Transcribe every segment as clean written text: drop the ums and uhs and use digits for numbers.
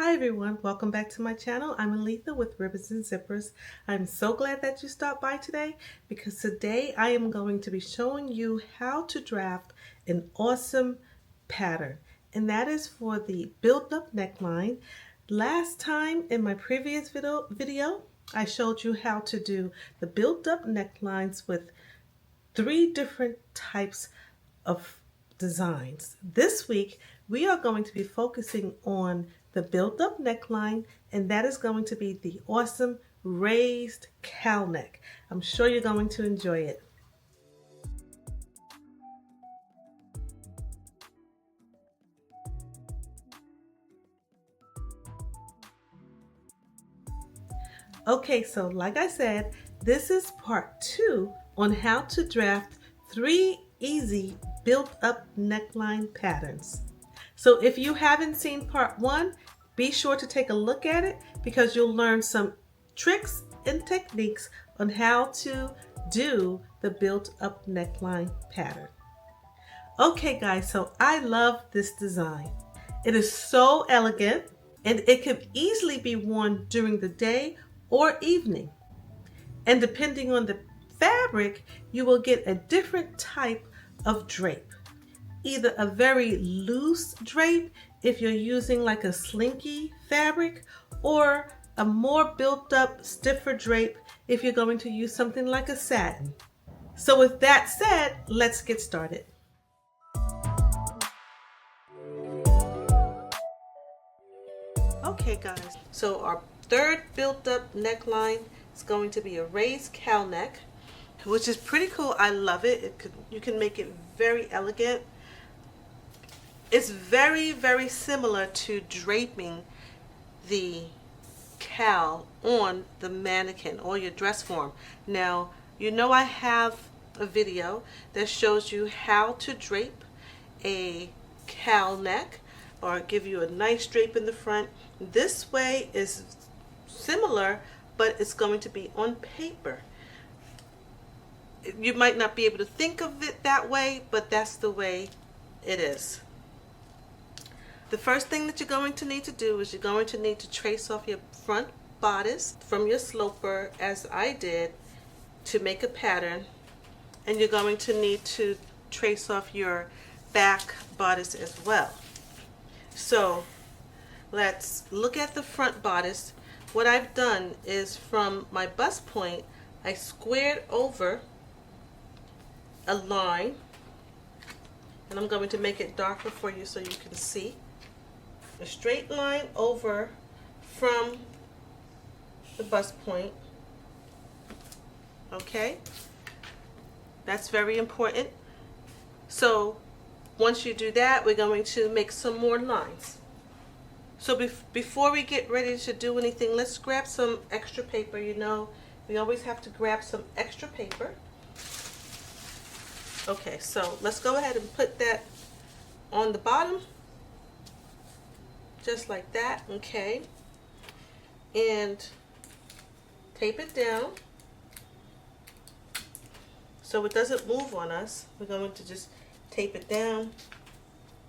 Hi everyone, welcome back to my channel. I'm Aletha with Ribbons and Zippers. I'm so glad that you stopped by today because today I am going to be showing you how to draft an awesome pattern, and that is for the Built-up neckline. Last time in my previous video I showed you how to do the built-up necklines with 3 different types of designs. This week we are going to be focusing on the built-up neckline, and that is going to be the awesome raised cowl neck. I'm sure you're going to enjoy it. Okay, so like I said, this is part 2 on how to draft 3 easy built-up neckline patterns. So if you haven't seen part 1, be sure to take a look at it because you'll learn some tricks and techniques on how to do the built-up neckline pattern. Okay guys, so I love this design. It is so elegant and it can easily be worn during the day or evening. And depending on the fabric, you will get a different type of drape. Either a very loose drape if you're using like a slinky fabric, or a more built up, stiffer drape if you're going to use something like a satin. So with that said, let's get started. Okay guys, so our third built-up neckline is going to be a raised cowl neck, which is pretty cool. I love it. You can make it very elegant. It's very similar to draping the cowl on the mannequin or your dress form. Now, you know I have a video that shows you how to drape a cowl neck or give you a nice drape in the front. This way is similar, but it's going to be on paper. You might not be able to think of it that way, but that's the way it is. The first thing that you're going to need to do is you're going to need to trace off your front bodice from your sloper, as I did, to make a pattern. And you're going to need to trace off your back bodice as well. So let's look at the front bodice. What I've done is from my bust point, I squared over a line, and I'm going to make it darker for you so you can see. A straight line over from the bust point. Okay, that's very important. So once you do that, we're going to make some more lines. So before we get ready to do anything, let's grab some extra paper. You know, we always have to grab some extra paper. Okay, so let's go ahead and put that on the bottom. Just like that, okay, and tape it down so it doesn't move on us. We're going to just tape it down.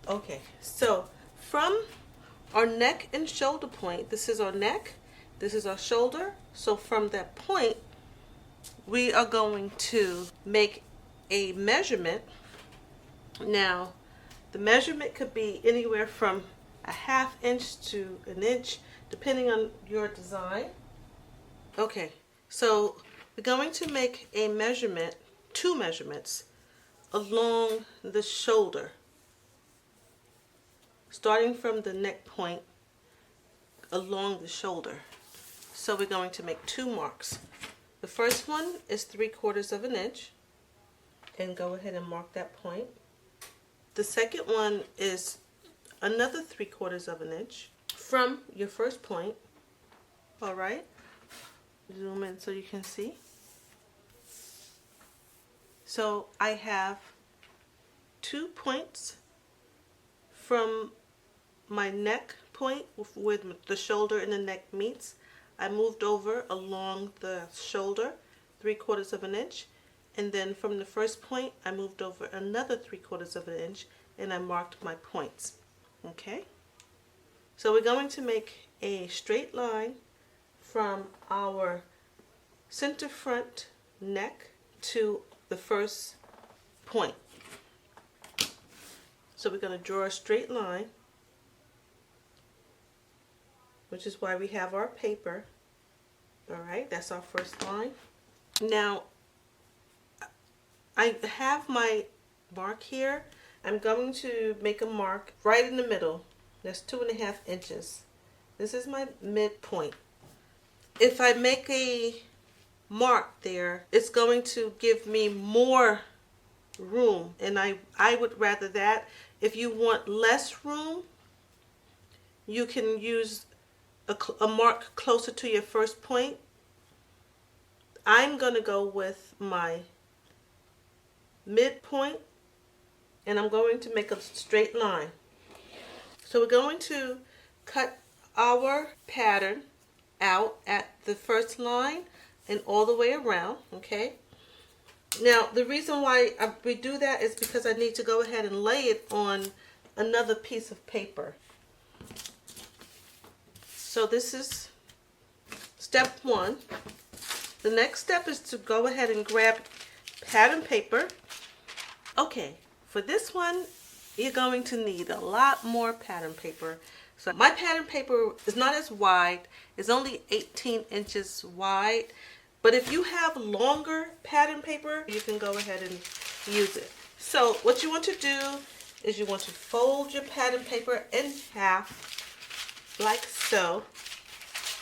Okay, so from our neck and shoulder point, this is our neck, this is our shoulder. So from that point, we are going to make a measurement. Now, the measurement could be anywhere from a ½ inch to an inch, depending on your design. Okay, so we're going to make a measurement, 2 measurements along the shoulder, starting from the neck point along the shoulder. So we're going to make 2 marks. The first one is 3/4 of an inch, and go ahead and mark that point. The second one is another 3/4 of an inch from your first point. All right, zoom in so you can see. So I have 2 points from my neck point with the shoulder and the neck meets. I moved over along the shoulder 3/4 of an inch, and then from the first point I moved over another 3/4 of an inch, and I marked my points. Okay, So we're going to make a straight line from our center front neck to the first point. So we're going to draw a straight line, which is why we have our paper. All right, that's our first line. Now, I have my mark here. I'm going to make a mark right in the middle. That's 2.5 inches. This is my midpoint. If I make a mark there, it's going to give me more room, and I would rather that. If you want less room, you can use a mark closer to your first point. I'm going to go with my midpoint, and I'm going to make a straight line. So we're going to cut our pattern out at the first line and all the way around, okay? Now, the reason why we do that is because I need to go ahead and lay it on another piece of paper. So this is step one. The next step is to go ahead and grab pattern paper. Okay, for this one, you're going to need a lot more pattern paper. So my pattern paper is not as wide. It's only 18 inches wide. But if you have longer pattern paper, you can go ahead and use it. So what you want to do is you want to fold your pattern paper in half, like so.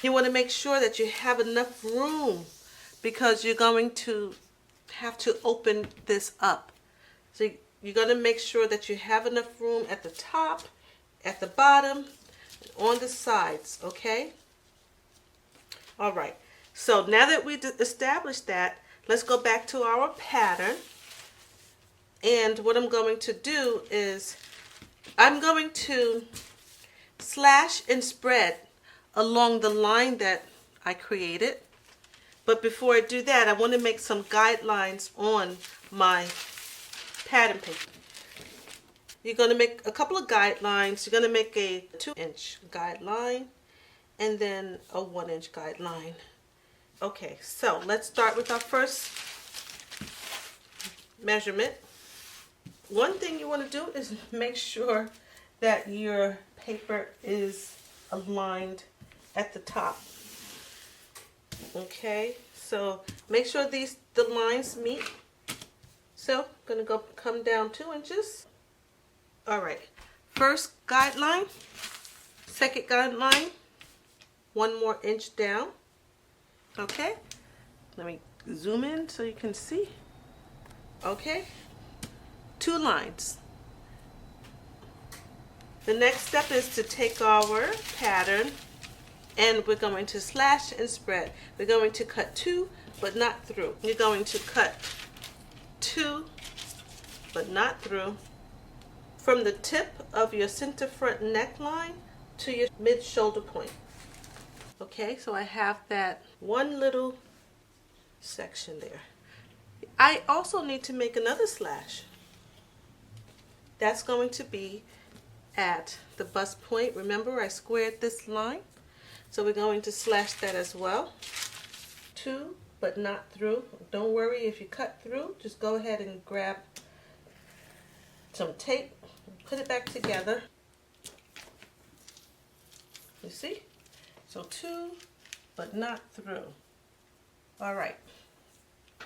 You want to make sure that you have enough room because you're going to have to open this up. So you're going to make sure that you have enough room at the top, at the bottom, on the sides, okay? All right. So now that we established that, let's go back to our pattern. And what I'm going to do is I'm going to slash and spread along the line that I created. But before I do that, I want to make some guidelines on my pattern paper. You're going to make a couple of guidelines. You're going to make a 2-inch guideline and then a 1-inch guideline. Okay, so let's start with our first measurement. One thing you want to do is make sure that your paper is aligned at the top. Okay, so make sure the lines meet. So I'm going to come down 2 inches. All right, first guideline, second guideline, 1 more inch down. Okay, let me zoom in so you can see. Okay, 2 lines. The next step is to take our pattern and we're going to slash and spread. We're going to cut 2 but not through. You're going to cut 2 but not through from the tip of your center front neckline to your mid shoulder point. Okay, so I have that one little section there. I also need to make another slash. That's going to be at the bust point. Remember, I squared this line. So we're going to slash that as well. 2, but not through. Don't worry if you cut through. Just go ahead and grab some tape, put it back together. You see? So 2, but not through. All right.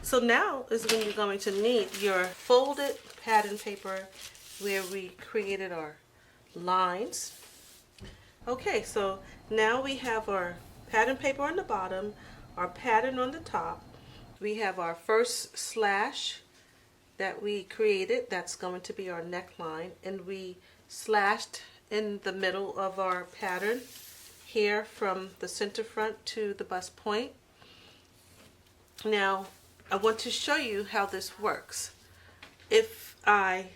So now is when you're going to need your folded pattern paper where we created our lines. Okay, so now we have our pattern paper on the bottom, our pattern on the top. We have our first slash that we created. That's going to be our neckline, and we slashed in the middle of our pattern here from the center front to the bust point. Now I want to show you how this works. If I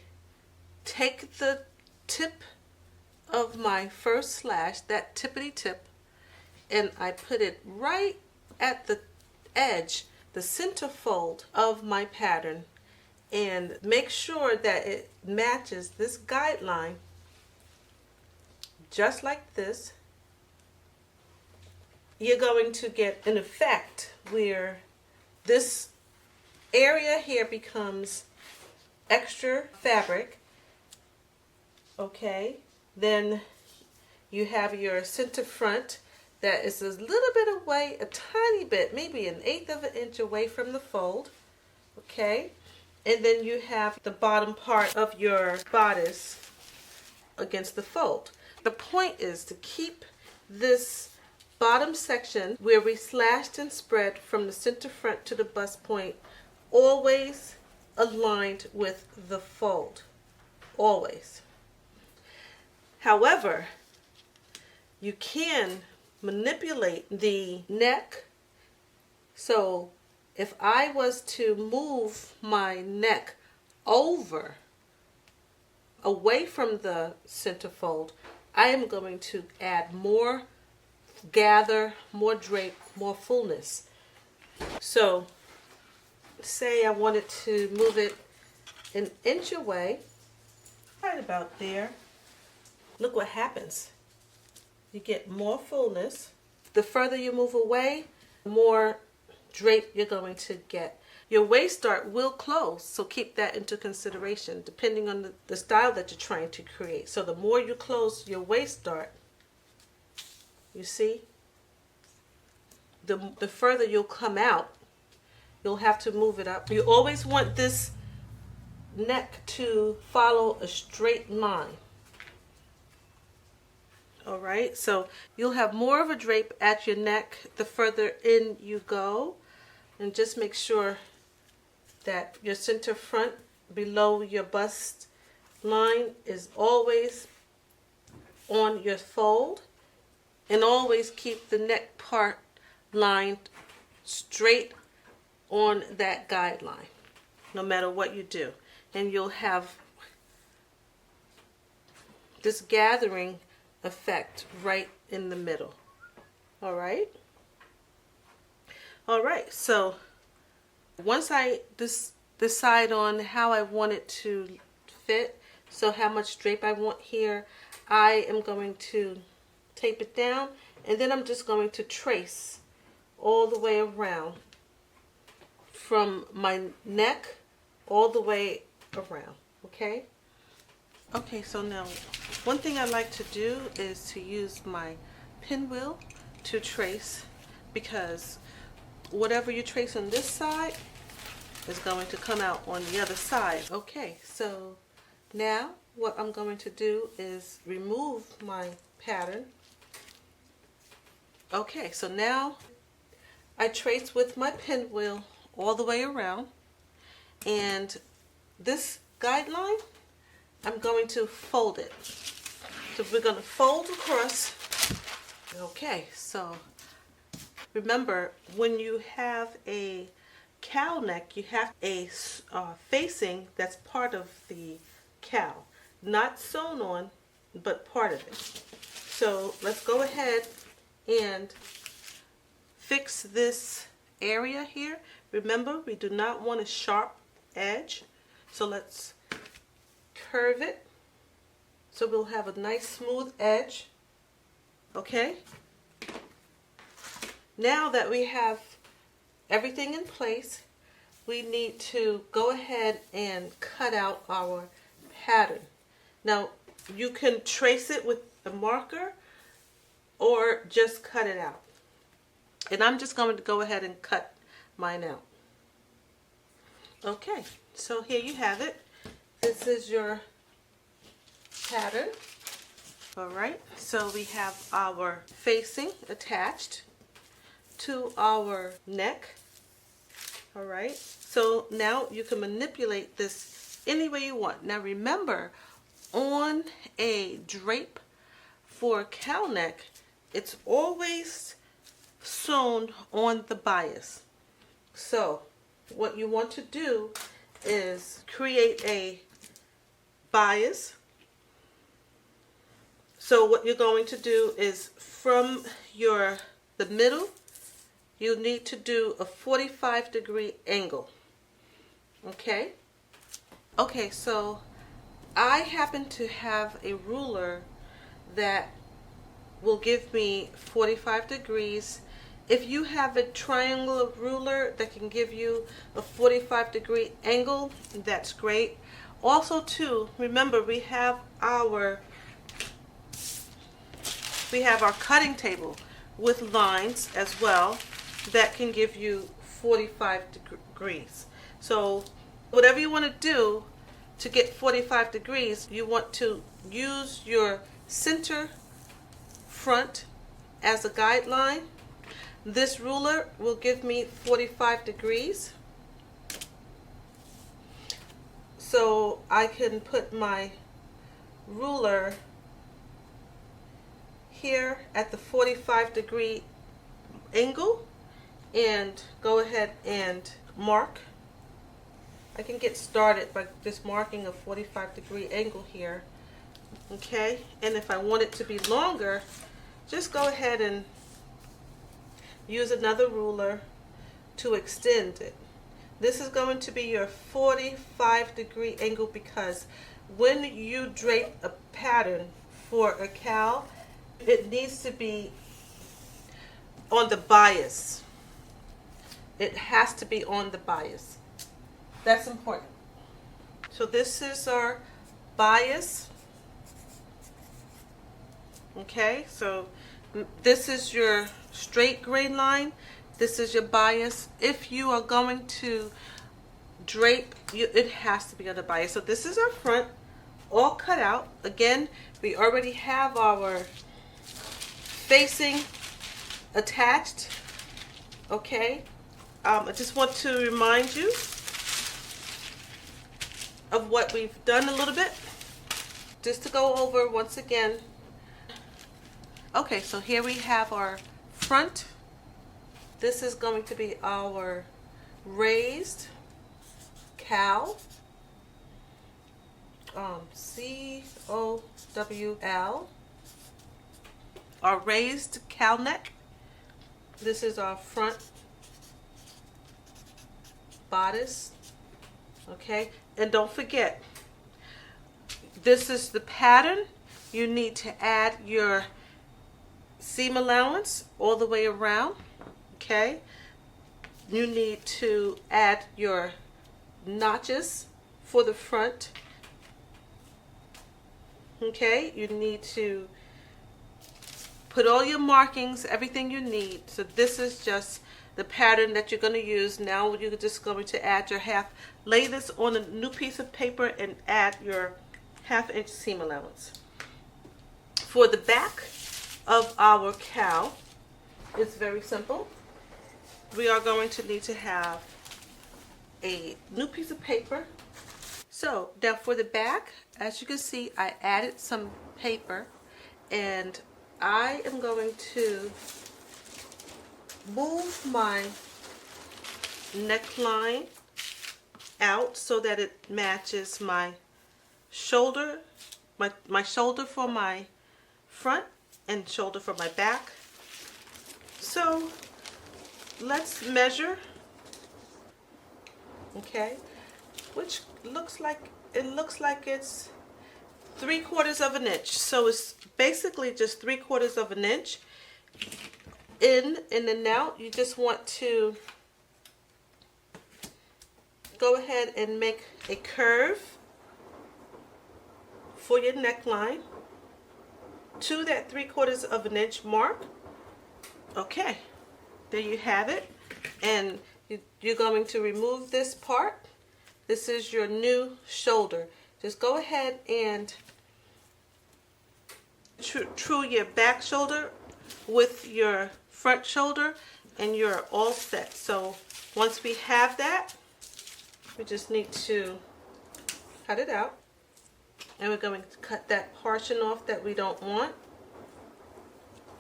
take the tip of my first slash, that tippity tip, and I put it right at the edge, the center fold of my pattern, and make sure that it matches this guideline, just like this, you're going to get an effect where this area here becomes extra fabric. Okay, then you have your center front that is a little bit away, a tiny bit, maybe 1/8 of an inch away from the fold. Okay, and then you have the bottom part of your bodice against the fold. The point is to keep this bottom section where we slashed and spread from the center front to the bust point always aligned with the fold, always. However, you can manipulate the neck. So if I was to move my neck over away from the center fold, I am going to add more gather, more drape, more fullness. So say I wanted to move it 1 inch away, right about there. Look what happens. You get more fullness. The further you move away, the more drape you're going to get. Your waist dart will close, so keep that into consideration depending on the style that you're trying to create. So the more you close your waist dart, you see, the further you'll come out. You'll have to move it up. You always want this neck to follow a straight line. All right, so you'll have more of a drape at your neck the further in you go. And just make sure that your center front below your bust line is always on your fold. And always keep the neck part lined straight on that guideline, no matter what you do. And you'll have this gathering effect right in the middle. All right. All right, so once I decide on how I want it to fit, so how much drape I want here, I am going to tape it down, and then I'm just going to trace all the way around from my neck all the way around. Okay? Okay, so now one thing I like to do is to use my pinwheel to trace, because whatever you trace on this side is going to come out on the other side. Okay, so now what I'm going to do is remove my pattern. Okay, so now I trace with my pinwheel all the way around, and this guideline, I'm going to fold it. So we're going to fold across. Okay, so remember, when you have a cowl neck, you have a facing that's part of the cowl. Not sewn on, but part of it. So let's go ahead and fix this area here. Remember, we do not want a sharp edge. So let's curve it so we'll have a nice smooth edge. Okay? Now that we have everything in place, we need to go ahead and cut out our pattern. Now, you can trace it with the marker or just cut it out. And I'm just going to go ahead and cut mine out. Okay, so here you have it. This is your pattern. All right, so we have our facing attached to our neck. All right, so now you can manipulate this any way you want. Now remember, on a drape for a cowl neck, it's always sewn on the bias. So what you want to do is create a bias. So what you're going to do is from the middle, you need to do a 45-degree angle. Okay? Okay, so I happen to have a ruler that will give me 45 degrees. If you have a triangular ruler that can give you a 45-degree angle, that's great. Also too, remember we have our cutting table with lines as well that can give you 45 degrees. So whatever you want to do to get 45 degrees, you want to use your center front as a guideline. This ruler will give me 45 degrees. So I can put my ruler here at the 45-degree angle and go ahead and mark. I can get started by just marking a 45-degree angle here. Okay, and if I want it to be longer, just go ahead and use another ruler to extend it. This is going to be your 45-degree angle because when you drape a pattern for a cowl, it needs to be on the bias. It has to be on the bias. That's important. So this is our bias. Okay, so this is your straight grain line. This is your bias. If you are going to drape, it has to be on the bias. So this is our front, all cut out. Again, we already have our facing attached. Okay, I just want to remind you of what we've done a little bit, just to go over once again. Okay, so here we have our front. This is going to be our raised cowl, C-O-W-L, our raised cowl neck. This is our front bodice. Okay, and don't forget, this is the pattern. You need to add your seam allowance all the way around. Okay, you need to add your notches for the front. Okay, you need to put all your markings, everything you need. So this is just the pattern that you're going to use. Now you're just going to add your lay this on a new piece of paper and add your 1/2 inch seam allowance. For the back of our cowl, it's very simple. We are going to need to have a new piece of paper. So now for the back, as you can see, I added some paper, and I am going to move my neckline out so that it matches my shoulder, my shoulder for my front and shoulder for my back. So let's measure. Okay, which looks like it's 3/4 of an inch. So it's basically just 3/4 of an inch. In and out, you just want to go ahead and make a curve for your neckline to that 3/4 of an inch mark. Okay, there you have it. And you're going to remove this part. This is your new shoulder. Just go ahead and true your back shoulder with your front shoulder, and you're all set. So once we have that, we just need to cut it out, and we're going to cut that portion off that we don't want.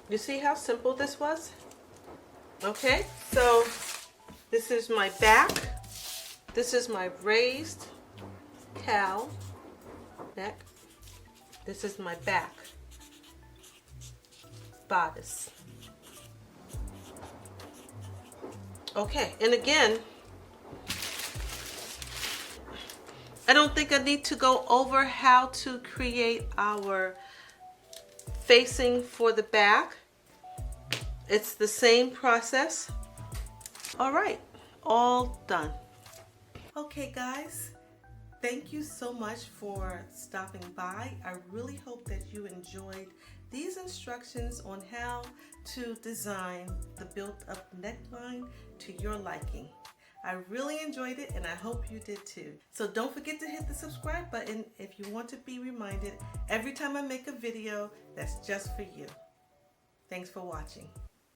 You see how simple this was? Okay, so this is my back. This is my raised cowl neck. This is my back bodice. Okay, and again, I don't think I need to go over how to create our facing for the back. It's the same process. All right, all done. Okay guys, thank you so much for stopping by. I really hope that you enjoyed these instructions on how to design the built-up neckline to your liking. I really enjoyed it and I hope you did too. So don't forget to hit the subscribe button if you want to be reminded every time I make a video that's just for you. Thanks for watching.